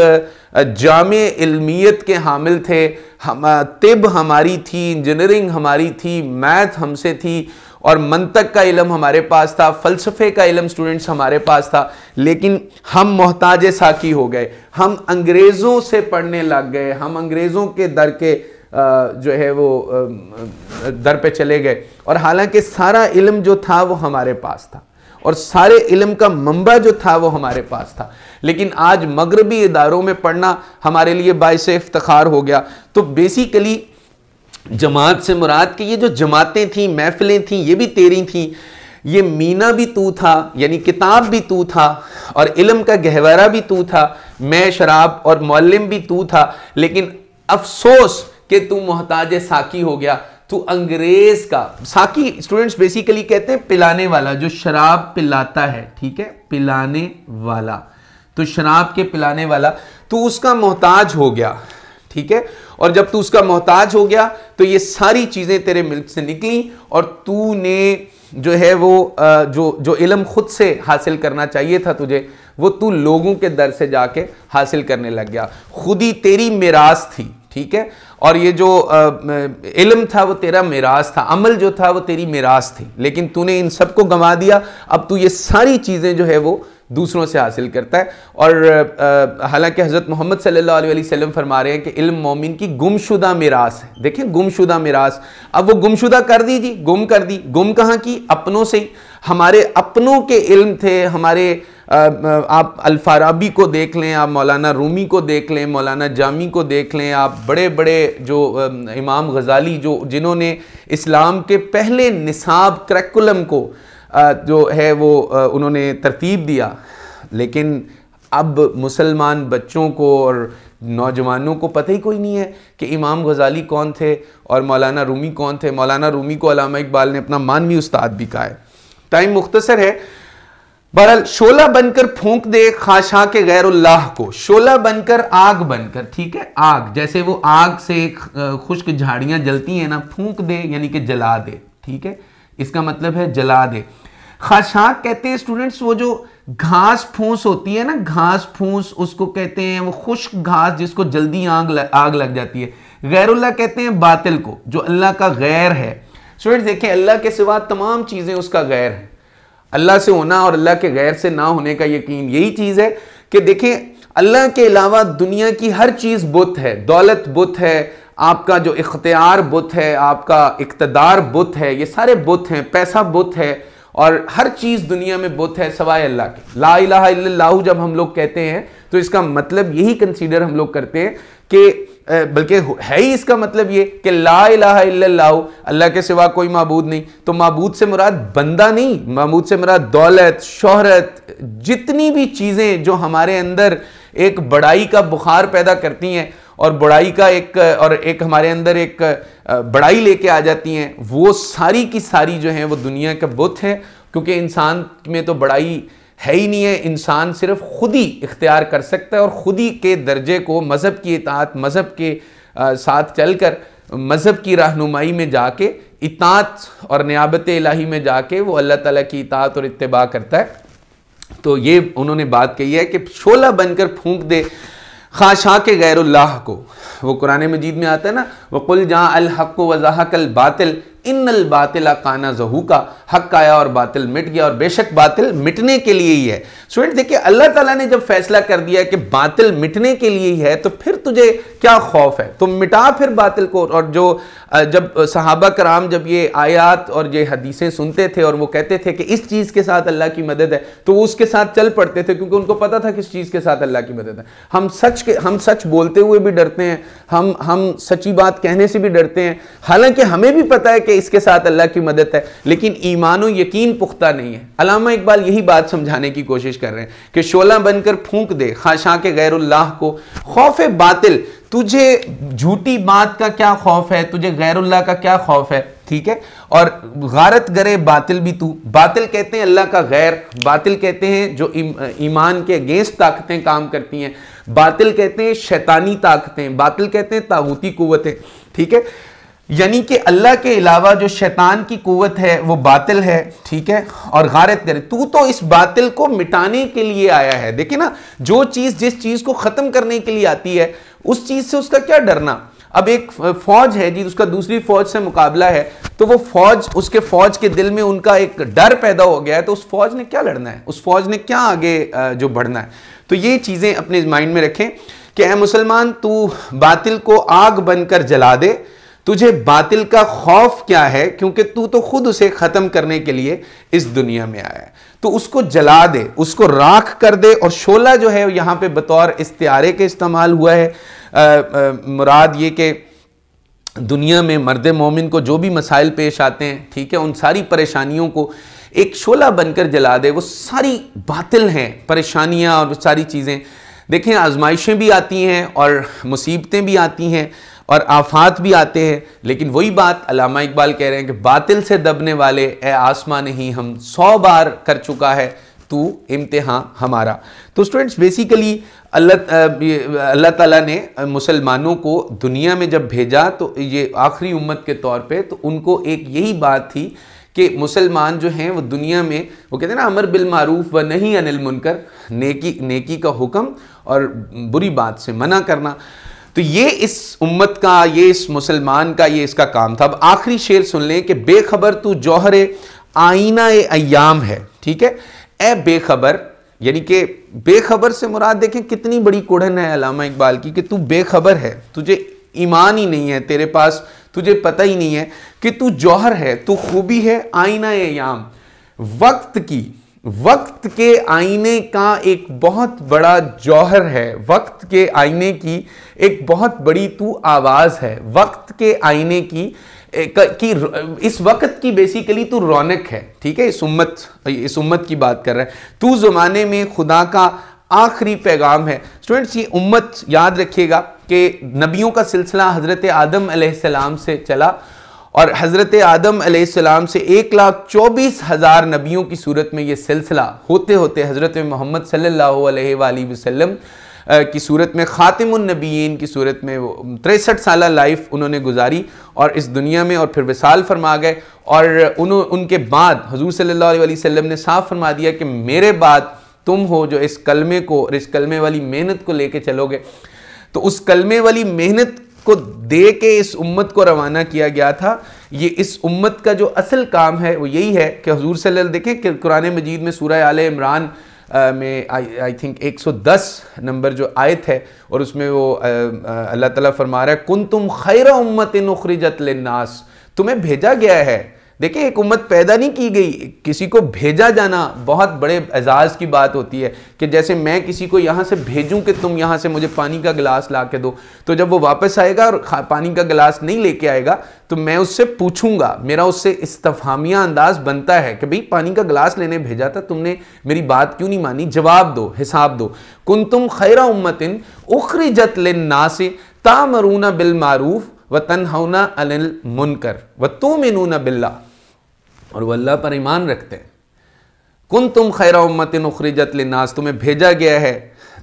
जामे इल्मियत के हामिल थे। हम तिब हमारी थी, इंजीनियरिंग हमारी थी, मैथ हमसे थी और मंतक का इल्म हमारे पास था, फलसफे का इल्म स्टूडेंट्स हमारे पास था, लेकिन हम मोहताज साकी हो गए। हम अंग्रेज़ों से पढ़ने लग गए, हम अंग्रेज़ों के दर के जो है वो दर पे चले गए। और हालांकि सारा इल्म जो था वो हमारे पास था और सारे इल्म का मंबा जो था वो हमारे पास था, लेकिन आज मगरबी इदारों में पढ़ना हमारे लिए बाइस इफ्तिखार हो गया। तो बेसिकली जमात से मुराद कि ये जो जमातें थी, महफिलें थी, ये भी तेरी थी, ये मीना भी तू था, यानी किताब भी तू था और इल्म का गहवारा भी तू था, मैं शराब और मुअल्लिम भी तू था, लेकिन अफसोस कि तू मोहताज साकी हो गया, तू अंग्रेज का। साकी स्टूडेंट्स बेसिकली कहते हैं पिलाने वाला, जो शराब पिलाता है, ठीक है, पिलाने वाला, तो शराब के पिलाने वाला, तू उसका मोहताज हो गया, ठीक है। और जब तू उसका मोहताज हो गया तो ये सारी चीजें तेरे मिल्क से निकली और तूने जो है वो जो इल्म खुद से हासिल करना चाहिए था तुझे, वो तू लोगों के दर से जाके हासिल करने लग गया। खुदी तेरी मिरास थी, ठीक है, और ये जो इल्म था वो तेरा मिरास था, अमल जो था वो तेरी मिरास थी, लेकिन तूने इन सबको गंवा दिया। अब तू ये सारी चीजें जो है वो दूसरों से हासिल करता है। और हालांकि हज़रत मोहम्मद सल्लल्लाहु अलैहि वसल्लम फरमा रहे हैं कि इल्म मोमिन की गुमशुदा मिरास है। देखें, गुमशुदा मिरास, अब वो गुमशुदा कर दी जी, गुम कर दी। गुम कहाँ की? अपनों से ही। हमारे अपनों के इल्म थे, हमारे आप अल-फाराबी को देख लें, आप मौलाना रूमी को देख लें, मौलाना जामी को देख लें, आप बड़े बड़े जो इमाम गज़ाली जिन्होंने इस्लाम के पहले निसाब करिकुलम को जो है वो उन्होंने तरतीब दिया, लेकिन अब मुसलमान बच्चों को और नौजवानों को पता ही कोई नहीं है कि इमाम गज़ाली कौन थे और मौलाना रूमी कौन थे। मौलाना रूमी को अल्लामा इकबाल ने अपना मानवी उस्ताद भी कहा है। टाइम मुख्तसर है, बहरहाल शोला बनकर फूंक दे खाशा के गैरुल्लाह को, शोला बनकर, आग बनकर, ठीक है, आग, जैसे वो आग से खुश्क झाड़ियां जलती हैं ना, फूंक दे यानी कि जला दे, ठीक है, इसका मतलब है जला दे। खाशाक कहते हैं स्टूडेंट्स वो जो घास फूस होती है ना, घास फूस उसको कहते हैं, वो खुश्क घास जिसको जल्दी आग लग जाती है। गैरुल्लाह कहते हैं बातिल को, जो अल्लाह का गैर है। स्टूडेंट्स देखें, अल्लाह के सिवा तमाम चीजें उसका गैर है। अल्लाह से होना और अल्लाह के गैर से ना होने का यकीन यही चीज है कि देखें, अल्लाह के अलावा दुनिया की हर चीज बुत है। दौलत बुत है, आपका जो इख्तियार बुत है, आपका इक़्तिदार बुत है, ये सारे बुत हैं, पैसा बुत है और हर चीज दुनिया में बुत है सवाए अल्लाह के। ला इलाहा इल्लल्लाहु जब हम लोग कहते हैं तो इसका मतलब यही कंसीडर हम लोग करते हैं कि बल्कि है ही इसका मतलब ये कि ला इलाहा इल्लल्लाहु, अल्लाह के सिवा कोई माबूद नहीं। तो माबूद से मुराद बंदा नहीं, माबूद से मुराद दौलत, शोहरत, जितनी भी चीजें जो हमारे अंदर एक बड़ाई का बुखार पैदा करती हैं और बड़ाई का एक हमारे अंदर एक बड़ाई लेके आ जाती हैं, वो सारी की सारी जो है वो दुनिया का बुत है क्योंकि इंसान में तो बड़ाई है ही नहीं है, इंसान सिर्फ खुद ही इख्तियार कर सकता है और खुद ही के दर्जे को मज़हब की इताअत, मज़हब के साथ चलकर मज़हब की रहनुमाई में जाके इताअत और नियाबत इलाही में जाके वो अल्लाह ताला की इताअत और इत्तिबा करता है। तो ये उन्होंने बात कही है कि शोला बनकर फूंक दे खाशा के गैरुल्लाह को। वो कुरान मजीद में आता है ना, वक़ुल जा अल हक़ व ज़हक़ल बातिल इन्नल बातिला काना ज़हूका, हक आया और बातिल मिट गया और बेशक बातिल मिटने के लिए ही है। स्टूडेंट देखिए, अल्लाह ताला ने जब फैसला कर दिया कि बातिल मिटने के लिए ही है तो फिर तुझे क्या खौफ है, तो मिटा फिर बातिल को। और जो जब सहाबा कराम जब ये आयात और ये हदीसें सुनते थे और वो कहते थे कि इस चीज़ के साथ अल्लाह की मदद है, तो वो उसके साथ चल पड़ते थे, क्योंकि उनको पता था किस चीज़ के साथ अल्लाह की मदद है। हम सच बोलते हुए भी डरते हैं, हम सच्ची बात कहने से भी डरते हैं, हालांकि हमें भी पता है कि इसके साथ अल्लाह की मदद है, लेकिन ईमान और यकीन पुख्ता नहीं है। अल्लामा इकबाल यही बात समझाने की कोशिश कर रहे हैं कि शोला बनकर फूंक दे खाशा के गैरुल्लाह को, खौफ बातिल, तुझे झूठी बात का क्या खौफ है, तुझे गैरुल्लाह का क्या खौफ है, ठीक है। और गारत गरे बातिल भी तू, बातिल कहते हैं अल्लाह का गैर, बातिल कहते हैं जो ईमान के अगेंस्ट ताकतें काम करती हैं, बातिल कहते हैं शैतानी ताकतें, बातिल कहते हैं तागूती कुव्वतें, ठीक है। यानी कि अल्लाह के अलावा जो शैतान की कुव्वत है वो बातिल है, ठीक है। और गारत करे, तू तो इस बातिल को मिटाने के लिए आया है। देखिए ना, जो चीज़ जिस चीज़ को ख़त्म करने के लिए आती है उस चीज़ से उसका क्या डरना। अब एक फौज है जी, उसका दूसरी फौज से मुकाबला है, तो वो फौज, उसके फौज के दिल में उनका एक डर पैदा हो गया है, तो उस फौज ने क्या लड़ना है, उस फौज ने क्या आगे जो बढ़ना है। तो ये चीज़ें अपने माइंड में रखें कि ऐ मुसलमान, तू बातिल को आग बनकर जला दे, तुझे बातिल का खौफ क्या है, क्योंकि तू तो खुद उसे ख़त्म करने के लिए इस दुनिया में आया है। तो उसको जला दे, उसको राख कर दे। और शोला जो है यहाँ पे बतौर इस्तिआरे के इस्तेमाल हुआ है। मुराद ये कि दुनिया में मर्द मोमिन को जो भी मसाइल पेश आते हैं, ठीक है, उन सारी परेशानियों को एक शोला बनकर जला दे। वो सारी बातिल हैं परेशानियाँ और सारी चीज़ें। देखें, आजमाइशें भी आती हैं और मुसीबतें भी आती हैं और आफात भी आते हैं, लेकिन वही बात अल्लामा इकबाल कह रहे हैं कि बातिल से दबने वाले ए आसमां नहीं हम 100 बार कर चुका है तू इम्तिहान हमारा। तो स्टूडेंट्स, बेसिकली अल्लाह ताला ने मुसलमानों को दुनिया में जब भेजा तो ये आखिरी उम्मत के तौर पे, तो उनको एक यही बात थी कि मुसलमान जो हैं वो दुनिया में, वो कहते हैं ना, अमर बिल मारूफ व नहीं अनिल मुनकर, नेकी का हुक्म और बुरी बात से मना करना। तो ये इस उम्मत का, ये इस मुसलमान का, ये इसका काम था। अब आखिरी शेर सुन लें कि बेखबर तू जौहरे आईना ए अय्याम है, ठीक है। ए बेखबर, यानी कि बेखबर से मुराद देखें कितनी बड़ी कुड़न है अल्लामा इकबाल की, कि तू बेखबर है, तुझे ईमान ही नहीं है, तेरे पास तुझे पता ही नहीं है कि तू जौहर है, तू खूबी है, आईना ए अय्याम, वक्त के आईने का एक बहुत बड़ा जौहर है, वक्त के आईने की एक बहुत बड़ी तू आवाज़ है, वक्त के आईने की इस वक्त की बेसिकली तू रौनक है, ठीक है। इस उम्मत की बात कर रहा है, तू ज़माने में खुदा का आखिरी पैगाम है। स्टूडेंट्स, ये उम्मत याद रखिएगा कि नबियों का सिलसिला हज़रत आदम अलैहिस्सलाम से चला और हज़रत आदम अलैहिस्सलाम से 1,24,000 नबियों की सूरत में ये सिलसिला होते होते हज़रत मोहम्मद सल्लल्लाहु अलैहि वसल्लम की सूरत में, ख़ातिमुन नबीयीन की सूरत में वो 63 साल लाइफ उन्होंने गुजारी और इस दुनिया में, और फिर विसाल फरमा गए। और उनके बाद हुज़ूर सल्लल्लाहु अलैहि वसल्लम ने साफ फरमा दिया कि मेरे बाद तुम हो जो इस कलमे को और इस कलमे वाली मेहनत को लेके चलोगे। तो उस कलमे वाली मेहनत को दे के इस उम्मत को रवाना किया गया था। ये इस उम्मत का जो असल काम है वो यही है कि हुज़ूर सल्लल्लाहु, देखें कि कुरान मजीद में सूरह आले इमरान में आई थिंक 110 नंबर जो आयत है, और उसमें वो अल्लाह ताला फरमा रहा है कुंतुम खैरा उम्मतिन उखरिजत लिन्नास, तुम्हें भेजा गया है। देखिए, एक उम्मत पैदा नहीं की गई, किसी को भेजा जाना बहुत बड़े एजाज़ की बात होती है। कि जैसे मैं किसी को यहाँ से भेजूँ कि तुम यहाँ से मुझे पानी का गिलास ला के दो, तो जब वो वापस आएगा और पानी का गिलास नहीं लेके आएगा तो मैं उससे पूछूंगा, मेरा उससे इस्तफहामिया अंदाज बनता है कि भाई पानी का गिलास लेने भेजा था, तुमने मेरी बात क्यों नहीं मानी, जवाब दो, हिसाब दो। कुंतुम खैरा उम्मतिन उखरिजत लिन्नास तामरूना बिल मारूफ व तनहौना अनिल मुनकर व तुमिनूना बिल्लाह, और वो अल्लाह पर ईमान रखते हैं, कुंतुम खैरा उम्मतिन उखरिजत लिन्नास, तुम्हें भेजा गया है,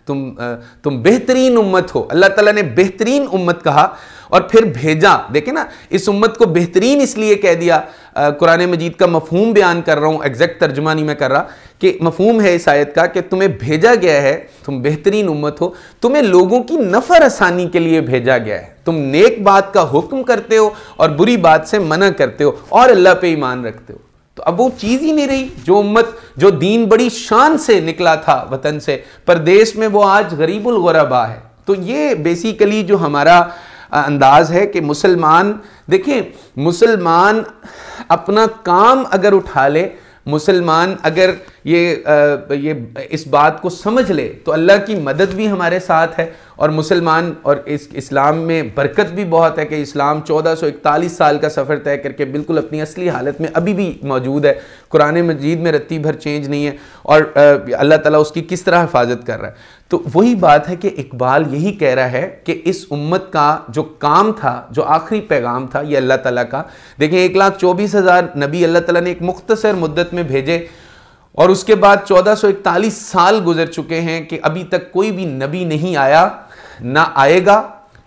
तुम बेहतरीन उम्मत हो। अल्लाह ताला ने बेहतरीन उम्मत कहा और फिर भेजा। देखें ना, इस उम्मत को बेहतरीन इसलिए कह दिया, कुरान मजीद का मफहूम बयान कर रहा हूँ, एग्जैक्ट तर्जुमा नहीं मैं कर रहा, कि मफहूम है इस आयत का कि तुम्हें भेजा गया है, तुम बेहतरीन उम्मत हो, तुम्हें लोगों की नफर आसानी के लिए भेजा गया है। तुम नेक बात का हुक्म करते हो और बुरी बात से मना करते हो और अल्लाह पे ईमान रखते हो। तो अब वो चीज ही नहीं रही, जो उम्मत, जो दीन बड़ी शान से निकला था वतन से परदेश में, वो आज गरीबुल गुरबा है। तो ये बेसिकली जो हमारा अंदाज है कि मुसलमान, देखिए मुसलमान अपना काम अगर उठा ले, मुसलमान अगर ये इस बात को समझ ले तो अल्लाह की मदद भी हमारे साथ है। और मुसलमान, और इस इस्लाम में बरकत भी बहुत है कि इस्लाम 1441 साल का सफ़र तय करके बिल्कुल अपनी असली हालत में अभी भी मौजूद है। कुरान मजीद में रत्ती भर चेंज नहीं है और अल्लाह ताला उसकी किस तरह हिफाजत कर रहा है। तो वही बात है कि इकबाल यही कह रहा है कि इस उम्मत का जो काम था, जो आखिरी पैगाम था, ये अल्लाह ताला का। देखिए 1,24,000 नबी अल्लाह ताला ने एक मुख्तसर मुद्दत में भेजे और उसके बाद 1441 साल गुजर चुके हैं कि अभी तक कोई भी नबी नहीं आया, ना आएगा,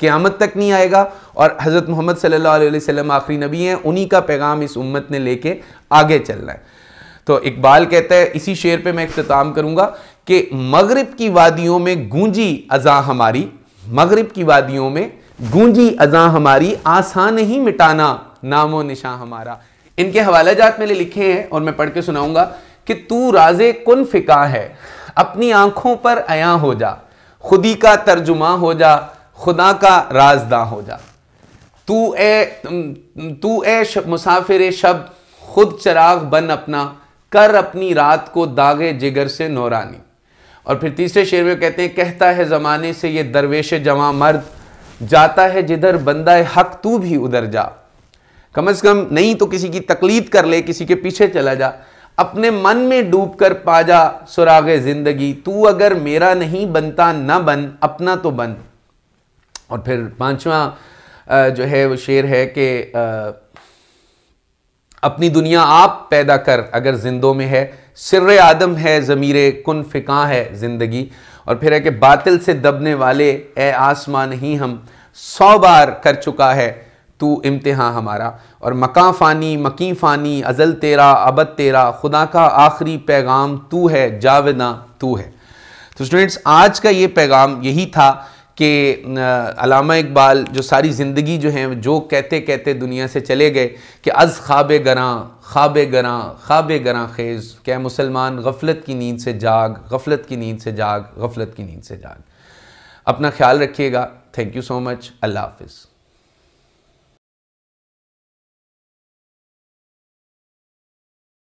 क़यामत तक नहीं आएगा। और हज़रत मोहम्मद सल्लल्लाहु अलैहि वसल्लम आखिरी नबी हैं, उन्हीं का पैगाम इस उम्मत ने लेके आगे चलना है। तो इकबाल कहता है, इसी शेर पे मैं इख्तिताम करूंगा कि मगरिब की वादियों में गूंजी अज़ां हमारी, मगरिब की वादियों में गूंजी अज़ां हमारी, आसान नहीं मिटाना नामो निशां हमारा। इनके हवालाजात मैंने लिखे हैं और मैं पढ़ के सुनाऊंगा कि तू राज़े कुन फिका है, अपनी आंखों पर अया हो जा, खुदी का तर्जुमा हो जा, खुदा का राजदा हो जा। तू ए मुसाफिर शब, खुद चराग बन अपना, कर अपनी रात को दागे जिगर से नौरानी। और फिर तीसरे शेर में कहते हैं, कहता है ज़माने से ये दरवेश जवां मर्द, जाता है जिधर बंदा हक तू भी उधर जा। कम से कम नहीं तो किसी की तकलीद कर ले, किसी के पीछे चला जा, अपने मन में डूब कर पा जा सुरागे जिंदगी। तू अगर मेरा नहीं बनता ना बन, अपना तो बन। और फिर पांचवा जो है वो शेर है कि अपनी दुनिया आप पैदा कर अगर जिंदों में है, सिर्रे आदम है ज़मीरे कुन फिका है जिंदगी। और फिर है कि बातिल से दबने वाले ए आसमां नहीं हम, 100 बार कर चुका है तू इम्तिहान हमारा। और मकां फ़ानी मकी फ़ानी, अज़ल तेरा अबद तेरा, खुदा का आखिरी पैगाम तू है, जावेदा तू है। तो स्टूडेंट्स, आज का ये पैगाम यही था कि अल्लामा इकबाल जो सारी ज़िंदगी जो है जो कहते कहते दुनिया से चले गए कि अज़ ख्वाबे गरां ख्वाबे गरां ख्वाबे गरां खेज़, क्या मुसलमान गफलत की नींद से जाग, गफलत की नींद से जाग, गफलत की नींद से जाग। अपना ख्याल रखिएगा। Thank you so much. अल्लाह हाफ़िज़।